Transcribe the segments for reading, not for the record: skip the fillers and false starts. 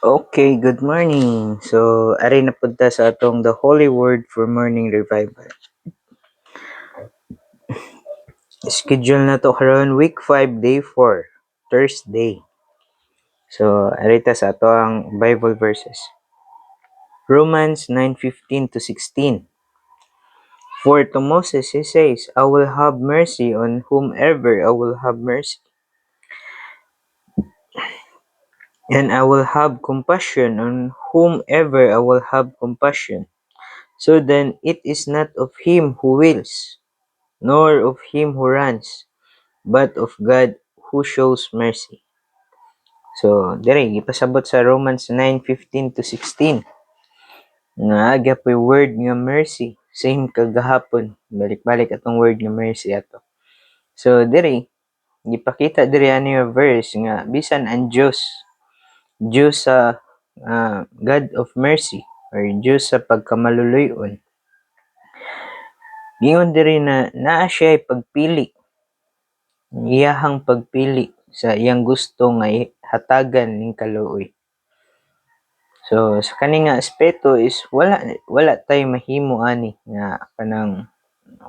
Okay, good morning. So, ari na punta sa atong the Holy Word for Morning Revival. Schedule na to karon week 5, day 4, Thursday. So, ari ta sa ato ang Bible verses. Romans 9:15 to 16. For to Moses he says, I will have mercy on whomever I will have mercy, and I will have compassion on whomever I will have compassion. So then it is not of him who wills, nor of him who runs, but of God who shows mercy. So, dire ipasabot sa Romans 9:15 to 16. Nga agya po'y word nga mercy. Same kagahapon. Balik-balik atong word nga mercy ato. So, dire gipakita dire ani nga verse nga bisan ang Diyos sa God of mercy or Diyos sa pagkamaluluyon. Gingon dire na naa siya pagpili, iyahang pagpili sa iyang gusto nga hatagan ning kaluoy. So sa kani nga aspeto is wala tay mahimo ani nga kanang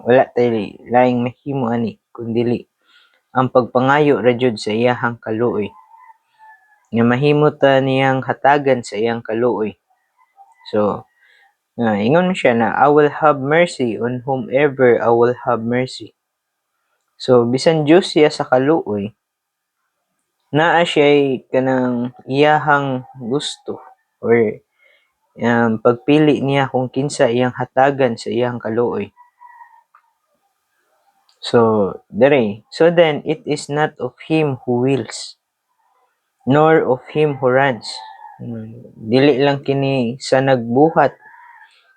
wala tay laing mahimo ani kundili ang pagpangayo ra jud sa iyahang kaluoy nga mahimo ta niyang hatagan sa iyang kaluoy. So ingon mo siya na I will have mercy on whomever I will have mercy. So bisan Diyos siya sa kaluoy, naa siya'y kanang iyahang gusto or pagpili niya kung kinsa iyang hatagan sa iyang kaluoy. So then it is not of him who wills, nor of him who runs. Dili lang kini sa nagbuhat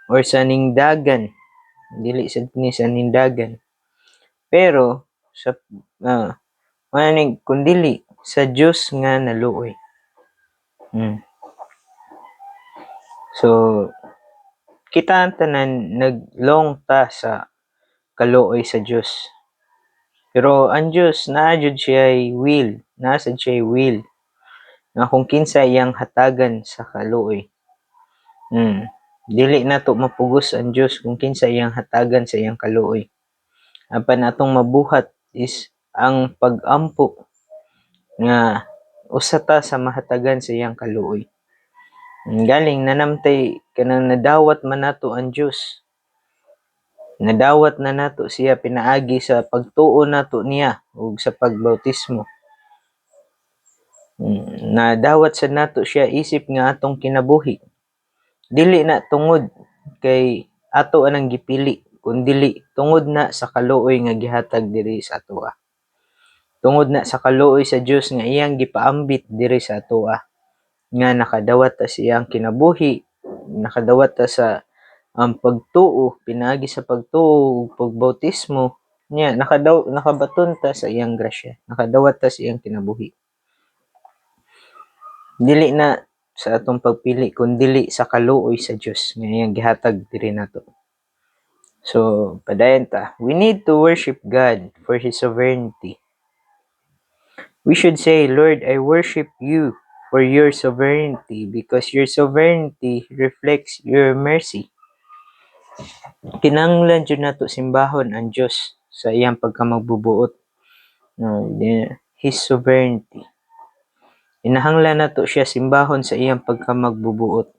or sa ningdagan, dili sa kini sa ningdagan. Pero sa kundili sa Dios nga naluoy. So kita ang tanan naglong ta sa kaluoy sa Dios. Pero ang Dios naa jud siya'y will, nasa siya'y will nga kung kinsa iyang hatagan sa kaluoy. Dili nato mapugos ang Dios kung kinsa iyang hatagan sa iyang kaluoy. Apan atong mabuhat is ang pag-ampo nga usa ta sa mahatagan sa iyang kaluoy. Galing nanamtay kanang nadawat man nato ang Dios. Nadawat na nato siya pinaagi sa pagtuo nato niya ug sa pagbautismo. Nadawat sa nato siya isip nga atong kinabuhi. Dili na tungod kay ato anang gipili, kundili tungod na sa kaluoy nga gihatag diri sa atoa. Tungod na sa kaluoy sa Dios nga iyang gipaambit diri sa atoa. Nga nakadawat ta siyang kinabuhi, nakadawat ta sa ang pagtuo, pinaagi sa pagtuo ug pagbautismo niya nakabaton ta sa iyang grasya, nakadawat ta sa iyang kinabuhi. Dili na sa atong pagpili kundi sa kaluoy sa Dios nga iyang gihatag diri nato. So padayon ta, we need to worship God for His sovereignty. We should say, Lord, I worship you for your sovereignty because your sovereignty reflects your mercy. Kinahanglan jud nato simbahon ang Dios sa iyang pagkamagbubuot. His sovereignty. Kinahanglan nato siya simbahon sa iyang pagkamagbubuot.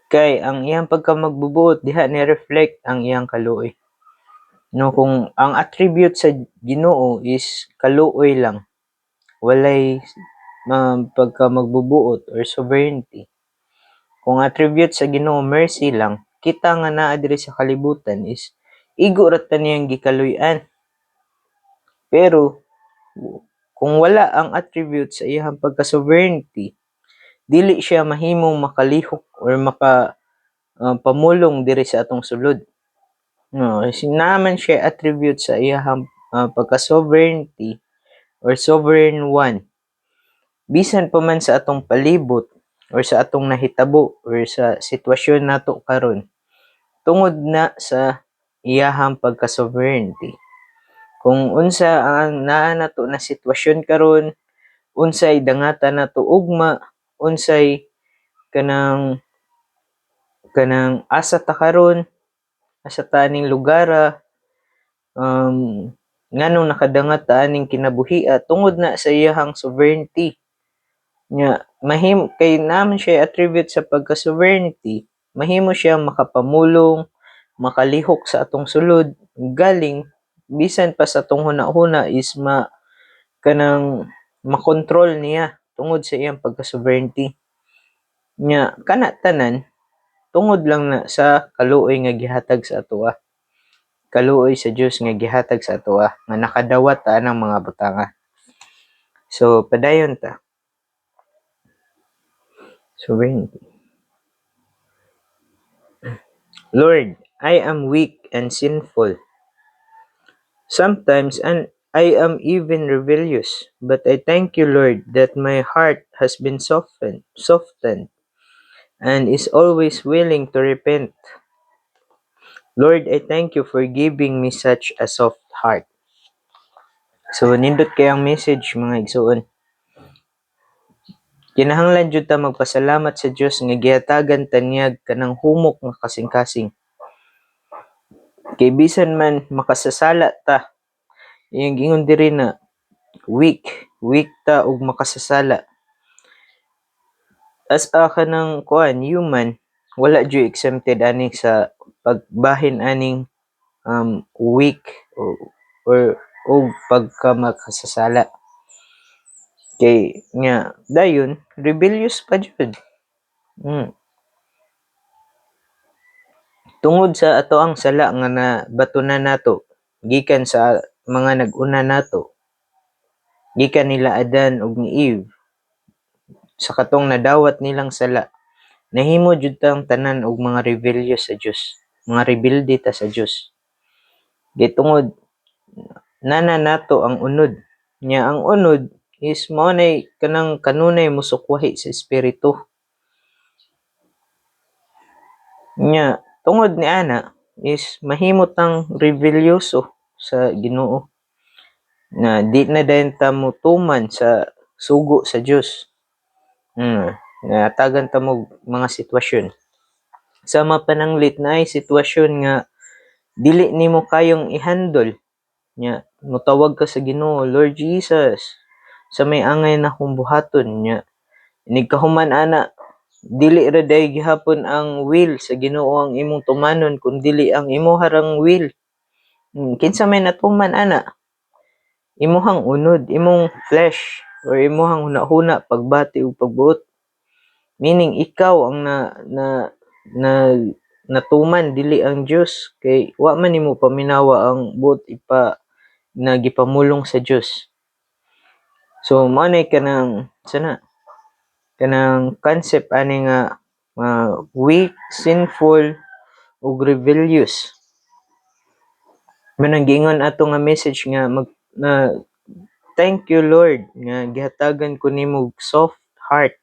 Kay ang iyang pagkamagbubuot diha ni reflect ang iyang kaluoy. No, kung ang attribute sa Ginoo is kaluoy lang, walay pagkamagbubuot or sovereignty. Kung attribute sa Ginoo mercy lang, kita nga naa diri sa kalibutan is igo ra ta niyang gikaluy-an. Pero kung wala ang attribute sa iyang pagka-sovereignty, dili siya mahimong makalihok or pamulong diri sa atong sulod. No, sinaman siya attribute sa iyang pagka-sovereignty or sovereign one. Bisan pa man sa atong palibot or sa atong nahitabo or sa sitwasyon nato karon tungod na sa iyahang pagka-sovereignty. Kung unsa ang naa nato na sitwasyon karon unsay dangata nato ugma, unsay kanang asa ta karon, asa ta aning lugara, nganong nakadangat ta aning kinabuhia tungod na sa iyahang sovereignty. Nya kay naman siya attribute sa pagka-sovereignty, mahimo siya makapamulong, makalihok sa atong sulod galing bisan pa sa atong hunahuna is kanang makontrol niya tungod sa iyang pagka-sovereignty. Nya kana tanan tungod lang na sa kaluoy nga gihatag sa atoa. Kaluoy sa Dios nga gihatag sa atoa nga nakadawat ta anang mga butanga. So padayon ta. Sovereignty. Lord, I am weak and sinful. Sometimes and I am even rebellious, but I thank you, Lord, that my heart has been softened and is always willing to repent. Lord, I thank you for giving me such a soft heart. So, nindot kayang message, mga igsuon. Kinahanglan jud ta magpasalamat sa Dios nga gihatagan tanyag kanang humok nga kasing-kasing. Kay bisan man makasasala ta, iyang gingon diri na weak ta og makasasala. As a kanang human, wala jud exempted ani sa pagbahin aning weak o pagka makasasala. Kay nga dayon rebellious pa jud. Tungod sa atoang sala nga nabatunan nato gikan sa mga nag-una nato, gikan nila Adan ug ni Eve, sa katong nadawat nilang sala, nahimo jud tang tanan og mga rebellious sa Dios, mga rebelde ta sa Dios. Gitungod nana nato ang unod. Nya ang unod is mao nay kanang kanunay musukwahi sa espiritu. Nya tungod ni ana is mahimo tang rebelyoso sa Ginoo. Na di na dayon ta motuman sa sugo sa Dios. Natagan ta mo mga sitwasyon. Sa mapananglit na ay sitwasyon nga dili nimo kayong i-handle. Nya motawag ka sa Ginoo, Lord Jesus, sa may angay na kong buhaton nya. Inig kahuman ana, dili ra day gihapon ang will sa Ginoo ang imong tumanon kun dili ang imo harang will. Kinsa may natuman ana? Imuhang unod, imong flesh or imuhang hunahuna pagbati ug pagbuot. Meaning ikaw ang natuman dili ang Dios kay wa man nimo paminawa ang buot gipamulong sa Dios. So mao nay kanang concept ani nga weak, sinful ug rebellious. Manang giingon ato nga message nga thank you Lord nga gihatagan ko nimo soft heart.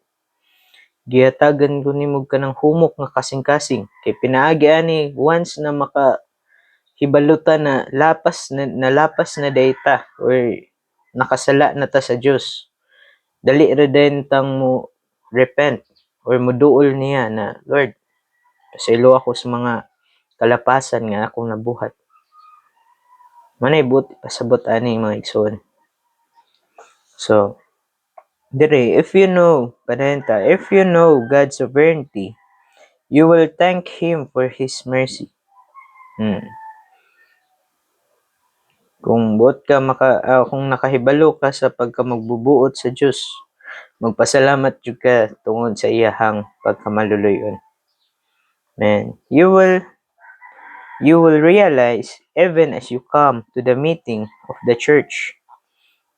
Gihatagan ko nimo kanang humok nga kasing-kasing kay pinaagi ani once na makahibalutan na nalapas na dayta or nakasala na ta sa Dios. Dali ra din tang mo repent or moduol niya na Lord, pasaylo ako sa mga kalapasan nga akong nabuhat. Manay buti pasabot ani mga igsoon. So, if you know God's sovereignty, you will thank Him for His mercy. Kung kung nakahibalo ka sa magbubuot sa Dios, magpasalamat jud ka tungod sa iyahang pagkamaluluyon. And you will realize even as you come to the meeting of the church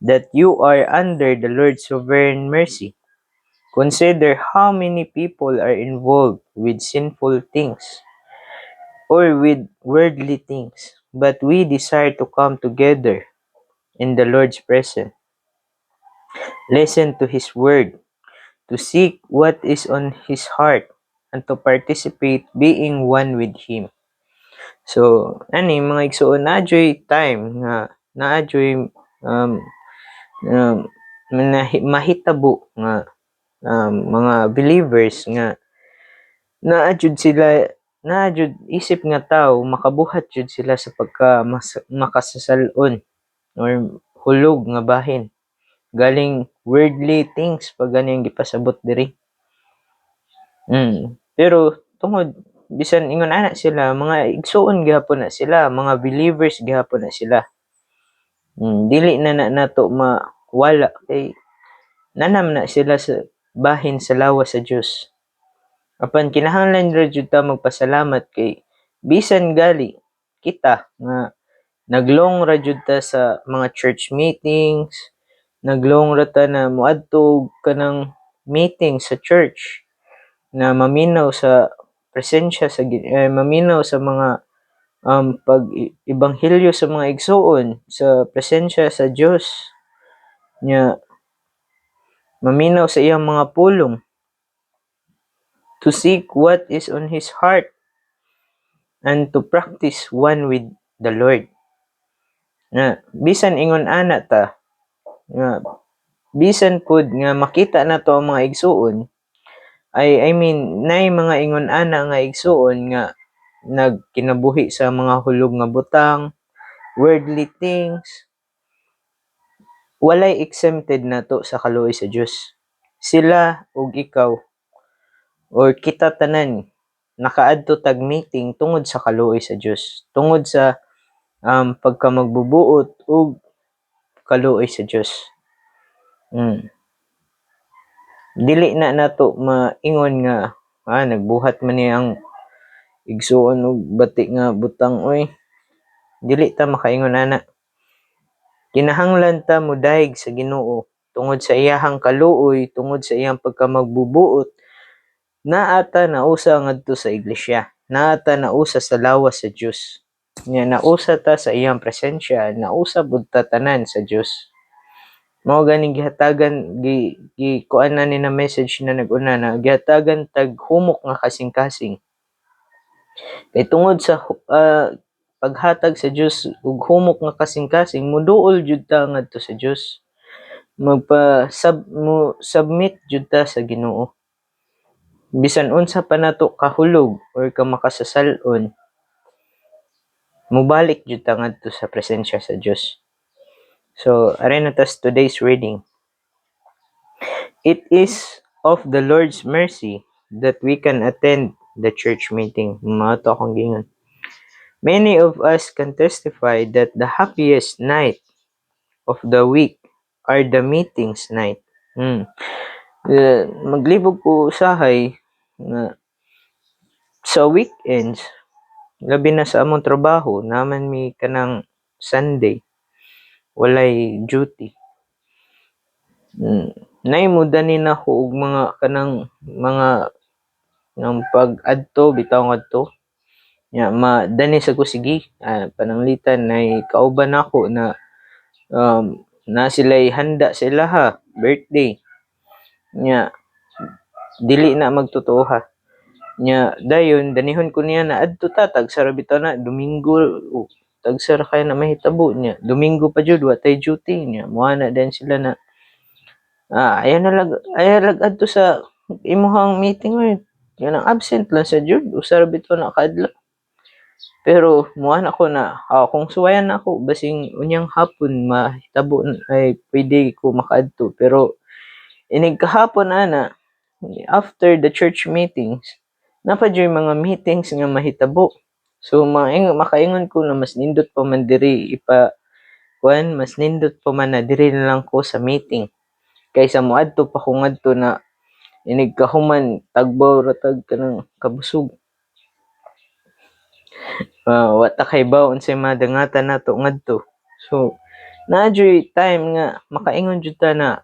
that you are under the Lord's sovereign mercy. Consider how many people are involved with sinful things or with worldly things, but we desire to come together in the Lord's presence, listen to His word, to seek what is on His heart, and to participate being one with Him. So, mga igsoon, na-joy time nga, na-joy mahitabo nga mga believers nga naa jud isip nga tao makabuhat jud sila sa makasasalon or hulog nga bahin galing worldly things pag gani ang gipasabot diri. Pero tungod bisan ingon ana sila mga igsoon gyapon na sila, mga believers gyapon na sila. Dili na nato mawala kay nanam na sila sa bahin sa lawas sa Dios. Apan kinahanglan ra jud ta magpasalamat kay bisan gali kita nga naglong ra jud ta sa mga church meetings, naglong ra ta na moadto kanang meeting sa church na maminaw sa presensya sa maminaw sa mga pag-ebanghelyo sa mga igsoon sa presensya sa Dios nya maminaw sa iyang mga pulong to seek what is on His heart and to practice one with the Lord. Na bisan ingon ana ta nga bisan pud nga makita nato ang mga igsoon I mean nay mga ingon ana nga igsoon nga nagkinabuhi sa mga hulog nga butang, worldly things, walay exempted nato sa kaluoy sa Dios. Sila ug ikaw or kita tanan nakaadto tag meeting tungod sa kaluoy sa Dios, tungod sa pagka magbubuot ug kaluoy sa Dios. Dili na nato maingon nga nagbuhat man ni ang igsoon og bati nga butang oy. Dili ta makaingon ana. Kinahanglan ta modayeg sa Ginoo tungod sa iyahang kaluoy, tungod sa iyang pagkamagbubuot. Naa ta nausa ngadto sa iglesia. Naa ta nausa sa lawas sa Dios. Nya nausa ta sa iyang presensya, nausa pud ta tanan sa Dios. Mao ganing gihatagan kuan na ni na message na nag-una na gihatagan tag humok nga kasing-kasing. Kay tungod sa paghatag sa Dios og humok nga kasing-kasing moduol jud ta ngadto sa Dios. Submit jud ta sa Ginoo. Bisan unsa pa nato kahulog or ka makasasal-on, mobalik jud ta ngadto sa presensya sa Dios. So, aray na tas today's reading. It is of the Lord's mercy that we can attend the church meeting. Mato akong gingon. Many of us can testify that the happiest night of the week are the meetings night. Maglibog ko usahay na sa weekends, labi na sa among trabaho, naman mi kanang Sunday, walay duty. Naimudanin ako og mga kanang mga ng pag-adto bitaw ngadto. Nya madani sa ko sige pananglitan nay kauban ako na na sila'y handa sa ilaha birthday. Nya dili na magtotoo ha. Nya dayon danihon ko niya na adto ta tagsa ra bitaw na Domingo tagsa ra kay na mahitabo niya. Domingo pa jud watay duty niya. Moa na din sila na ayaw lag adto sa imuhang meeting oy. Yan ang absent lang sa jud usa ra bitaw na kaadlaw. Pero muan ako na kung suwayan ako basing unyang hapon mahitabo ay pwede ko makaadto pero inig kahapon ana after the church meetings napadyoy mga meetings nga mahitabo. So makaingon ko na mas nindot pa man diri mas nindot pa man na diri na lang ko sa meeting kaysa moadto pa ko ngadto na inig kahuman tagbaw ra tag kanang kabusog. Wa ta kay baw unsay madangatan nato ngadto. So naadyoy time nga makaingon jud ta na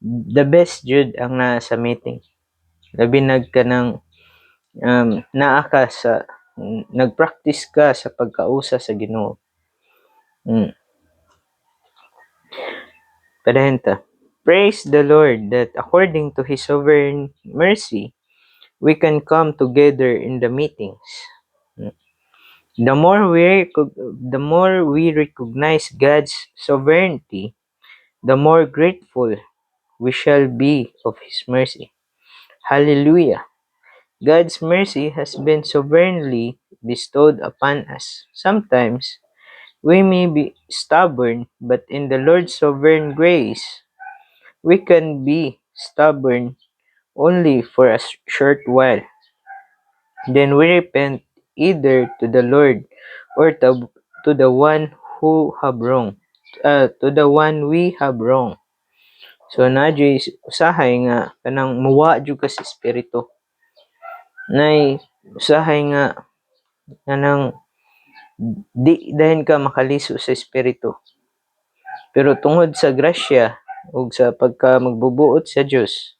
the best jud ang nasa meeting. Labi kanang naa ka sa nagpractice ka sa pagkausa sa Ginoo. Padayon ta. Praise the Lord that according to His sovereign mercy, we can come together in the meetings. The more we recognize God's sovereignty, the more grateful we shall be of His mercy. Hallelujah! God's mercy has been sovereignly bestowed upon us. Sometimes we may be stubborn, but in the Lord's sovereign grace, we can be stubborn only for a short while. Then we repent either to the Lord or to the one who have wrong, to the one we have wrong. So nadyo usahay nga kanang muwa jud ka sa espiritu. Nay usahay nga kanang di dahin ka makaliso sa espiritu. Pero tungod sa grasya ug sa pagka magbubuot sa Dios,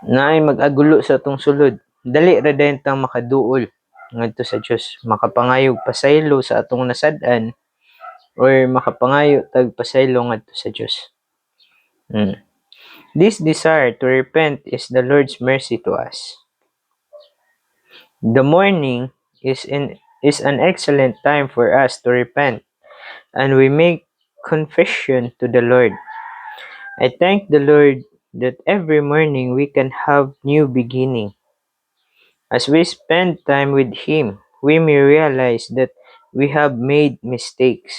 naay mag-agulo sa atong sulod. Dali ra dayon tang makaduol ngadto sa Dios, makapangayog pasaylo sa atong nasad-an or makapangayo tag pasaylo ngadto sa Dios. This desire to repent is the Lord's mercy to us. The morning is an excellent time for us to repent, and we make confession to the Lord. I thank the Lord that every morning we can have new beginning. As we spend time with Him, we may realize that we have made mistakes.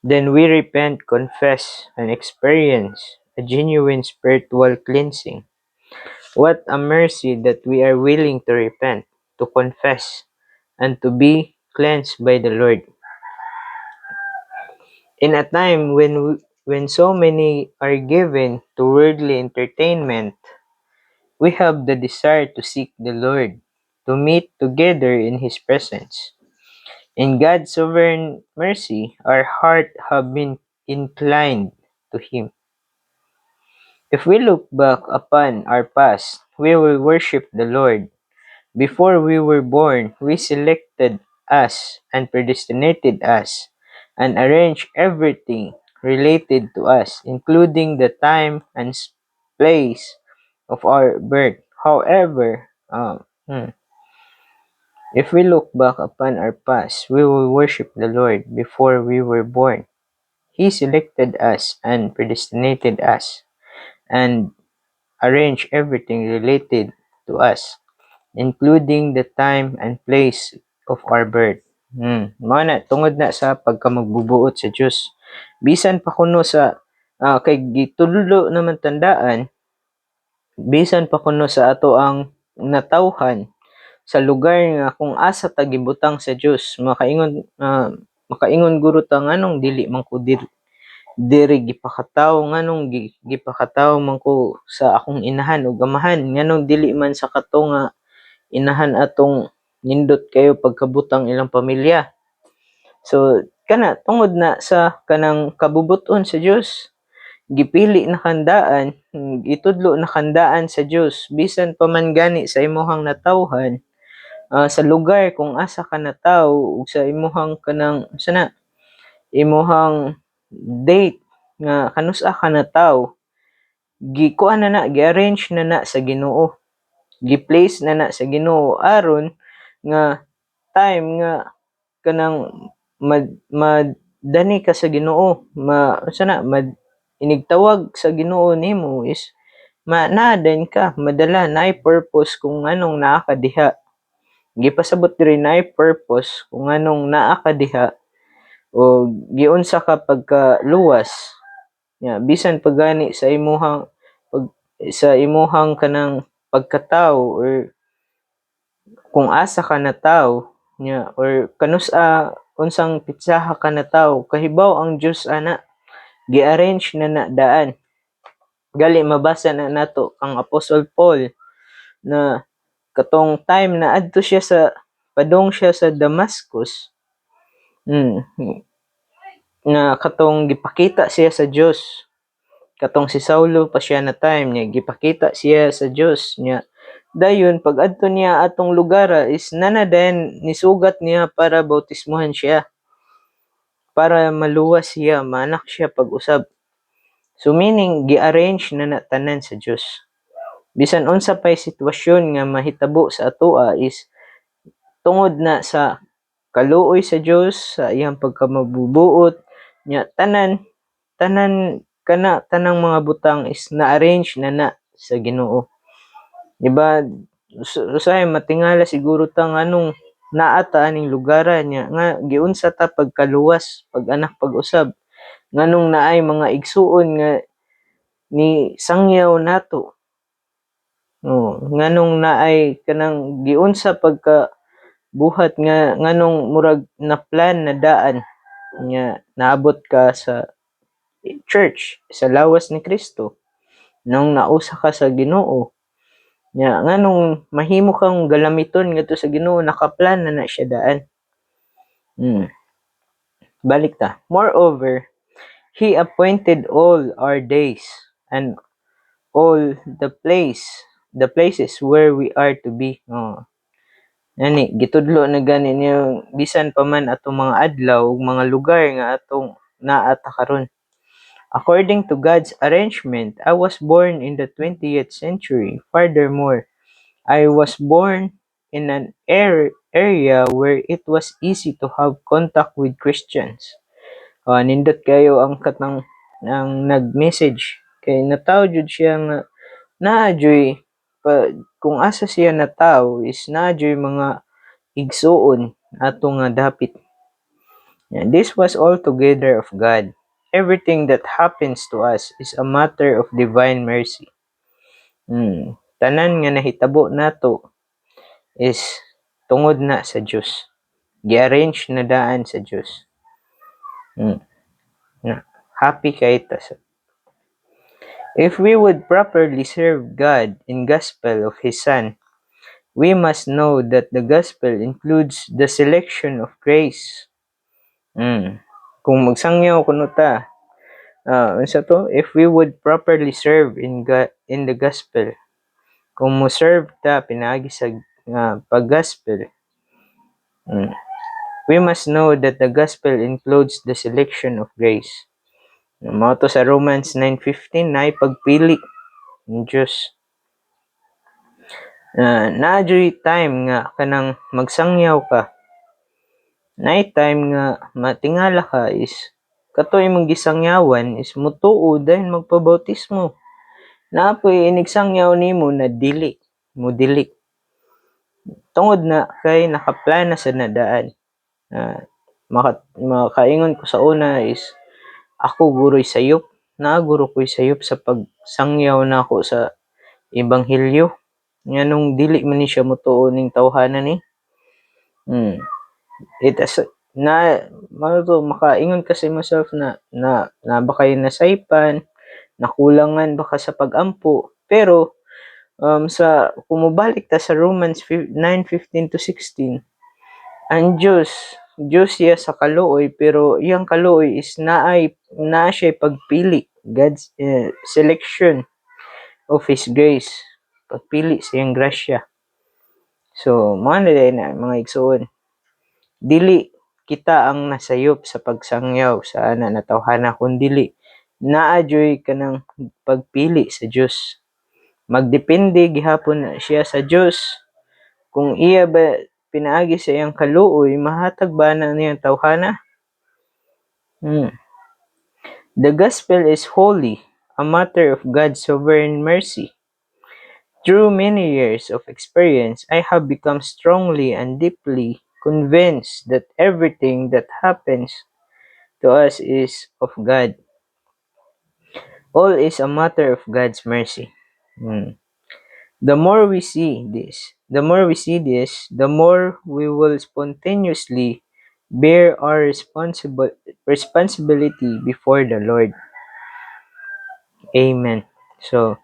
Then we repent, confess, and experience a genuine spiritual cleansing. What a mercy that we are willing to repent, to confess, and to be cleansed by the Lord. In a time when so many are given to worldly entertainment, we have the desire to seek the Lord, to meet together in His presence. In God's sovereign mercy, our heart have been inclined to Him. If we look back upon our past, we will worship the Lord. Before we were born, we selected us and predestinated us and arranged everything related to us, including the time and place of our birth. However, if we look back upon our past, we will worship the Lord before we were born. He selected us and predestinated us and arranged everything related to us, including the time and place of our birth. Mao na tungod na sa pagka magbubuot sa Dios. Bisan pa kuno sa kay gitudlo naman tandaan, bisan pa kuno sa ato ang natawhan sa lugar nga kung asa ta gibutang sa Dios, makaingon guro ta nganong dili man ko diri gipakataw, nganong gipakataw man ko sa akong inahan ug amahan, nganong dili man sa kato nga inahan atong nindot kayo pagkabutang ilang pamilya. So kana tungod na sa kanang kabubuton sa Dios, gipili na kandaan, gitudlo na kandaan sa Dios bisan pa man gani sa imong natawhan, sa lugar kung asa ka natawo ug sa imong kanang sana imong date nga kanus-a ka natawo, gikuan na gi-arrange na sa Ginoo, gi-place na sa Ginoo aron nga time nga kanang madani ka sa Ginoo, inigtawag sa Ginoo nimo is naa-din ka madala, naay purpose kung nganong naa ka diha. Gipasabot diri naay purpose kung nganong naa ka diha o giunsa ka pagkaluwas nya bisan pa gani sa imuhang kanang pagkatawo or kung asa ka natawo nya or kanus-a unsang pitsaha ka natawo, kahibaw ang Dios ana gi-arrange na daan. Gali mabasa na nato ang Apostle Paul na katong time na adto siya padong siya sa Damascus, na katong gipakita siya sa Dios. Katong si Saulo pa siya na time niya gipakita siya sa Dios niya. Dayon pag adto niya atong lugar is din nisugat niya para bautismuhan siya. Para maluwas siya, maanak siya pag-usab. So meaning gi-arrange na tanan sa Dios. Bisan unsa pay sitwasyon nga mahitabo sa atoa is tungod na sa kaluoy sa Dios, sa iyang pagkamabubuot nya tanan kana tanang mga butang is na-arrange na sa Ginoo. Diba? Usahay matingala siguro ta nganong naa ta aning lugaran niya nga giunsa ta pagkaluwas pag-anak pag-usab nganong naay mga igsuon nga ni sangyaw nato. Nganong naay kanang giunsa pagka buhat nga nganong murag na plan na daan nga naabot ka sa church sa lawas ni Kristo nung nausa ka sa Ginoo nya nganong mahimo kang galamiton ngadto sa Ginoo nakaplan na siya daan. Balik ta. Moreover, He appointed all our days and all the places where we are to be. Ani gitudlo na gani niyo bisan pa man atong mga adlaw ug mga lugar nga atong naa ta karon. According to God's arrangement, I was born in the 20th century. Furthermore, I was born in an area where it was easy to have contact with Christians. Nindot kayo ang katang ang nag-message kay nataw jud siya nga naadyoy kung asa siya nataw is naadyoy mga igsuon ato nga dapit. This was all together of God. Everything that happens to us is a matter of divine mercy. Tanan nga nahitabo nato is tungod na sa Dios. Gi-arrange na daan sa Dios. Happy kay ta. If we would properly serve God in gospel of His Son, we must know that the gospel includes the selection of grace. Kung magsangyaw kuno ta, if we would properly serve in the gospel, kung mo serve ta pinaagi sa pag-gospel, we must know that the gospel includes the selection of grace. Mao to sa Romans 9:15 na pagpili ng Diyos. Naadyoy time nga kanang magsangyaw ka. Naay time nga matingala ka is kato imong gisangyawan is mutuo dahil magpabautismo. Naapoy inigsangyaw nimo na dili mo dili. Tungod na kay nakaplana sa nadaan. Makaingon ko sa una is ako guroy sayop. Guro ko'y sayop sa pagsangyaw nako sa ebanghelyo. Nganong dili man ni siya mutuo ning tawhanan ni. Makaingon ka sa myself na ba kayo nasaypan, nakulangan baka sa pag-ampo. Pero sa kumubalik ta sa Romans 9:15-16, ang Diyos siya sa kaluoy pero iyang kaluoy is naa siya pagpili, God's selection of His grace, pagpili sa iyang grasya. So mga na mga igsoon, dili kita ang nasayop sa pagsangyaw sa ana na tawhana kundi naadyoy kanang pagpili sa Dios. Magdepende gihapon na siya sa Dios kung iya ba pinaagi sa iyang kaluoy mahatag ba na niyang tawhana. The gospel is holy, a matter of God's sovereign mercy. Through many years of experience, I have become strongly and deeply convinced that everything that happens to us is of God. All is a matter of God's mercy. The more we see this, the more we will spontaneously bear our responsibility before the Lord. Amen. So,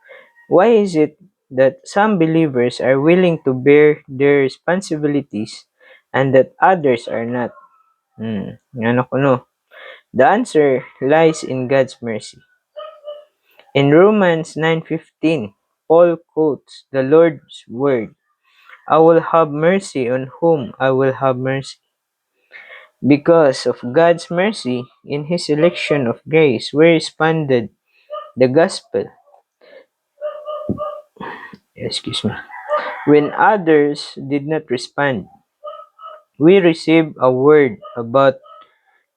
why is it that some believers are willing to bear their responsibilities and that others are not? The answer lies in God's mercy. In Romans 9:15, Paul quotes the Lord's word, "I will have mercy on whom I will have mercy." Because of God's mercy in His election of grace, we responded the gospel. When others did not respond, we received a word about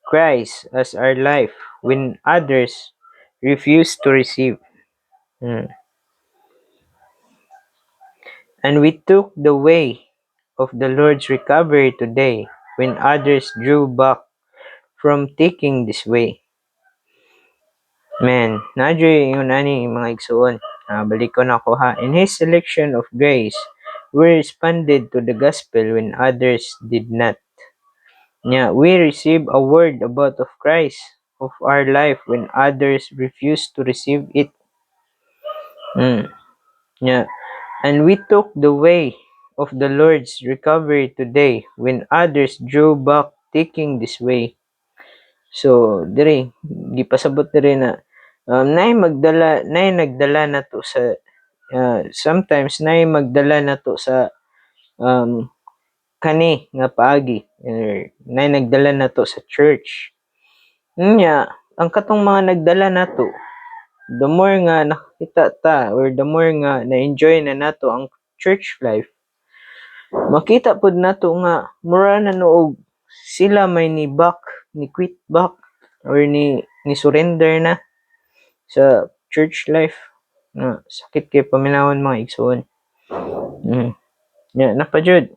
Christ as our life. When others refused to receive. Mm. And we took the way of the Lord's recovery today when others drew back from taking this way. Man, nadyo yun ani mga igsuon. Balik ko na ko ha. In His selection of grace, we responded to the gospel when others did not. Yeah, we receive a word about of Christ of our life when others refuse to receive it. Yeah, and we took the way of the Lord's recovery today when others drew back taking this way. So, diri, gipasabot diri na nay nagdala na to sa sometimes nay magdala na to sa um, kani nga paagi or nay nagdala na to sa church. Nya, ang katong mga nagdala nato, the more nga nakita ta or the more nga na-enjoy na nato ang church life, makita pod nato nga mura na noog sila may ni back, ni quit back or ni surrender na sa church life. Sakit kay paminawon mga igsoon. Yeah, napajud.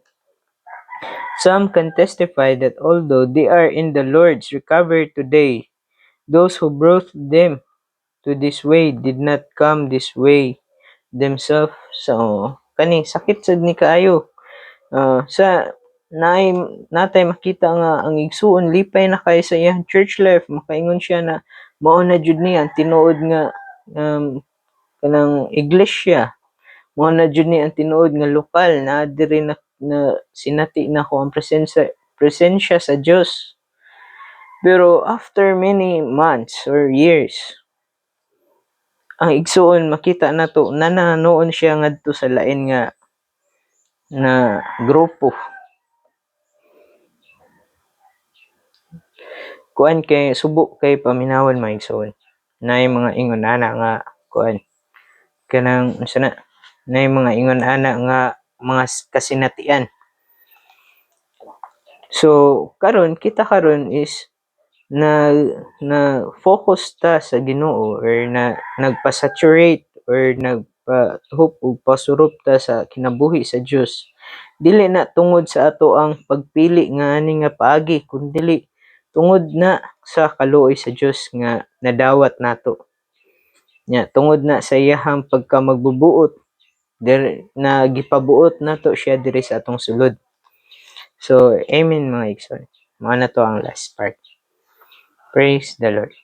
Some can testify that although they are in the Lord's recovery today, those who brought them to this way did not come this way themselves. So, kani sakit sad ni kaayo. Sa natay makita nga ang igsuon lipay na kay sa iyang church life, makaingon siya na mao na jud ni ang tinuod nga kanang iglesia, mao na jud ni ang tinuod nga lokal na diri na sinati na ko ang presensya sa Dios. Pero after many months or years, ang igsuon makita nato nananoon siya ngadto sa lain nga grupo. Kuan kay subo kay paminawon mga igsoon. Naay mga ingon ana nga kuan kanang unsa na naay mga ingon ana nga mga kasinatian. So karon kita karon is na focus ta sa Ginoo or nagpa-saturate or nagpa-hope ug pasurup ta sa kinabuhi sa Dios. Dili na tungod sa ato ang pagpili nga ani nga paagi kundi tungod na sa kaluoy sa Dios nga nadawat nato. Nya tungod na sa iyahang pagka magbubuot na gipabuot nato siya diri sa atong sulod. So, amen mga igsoon. Mao na to ang last part. Praise the Lord.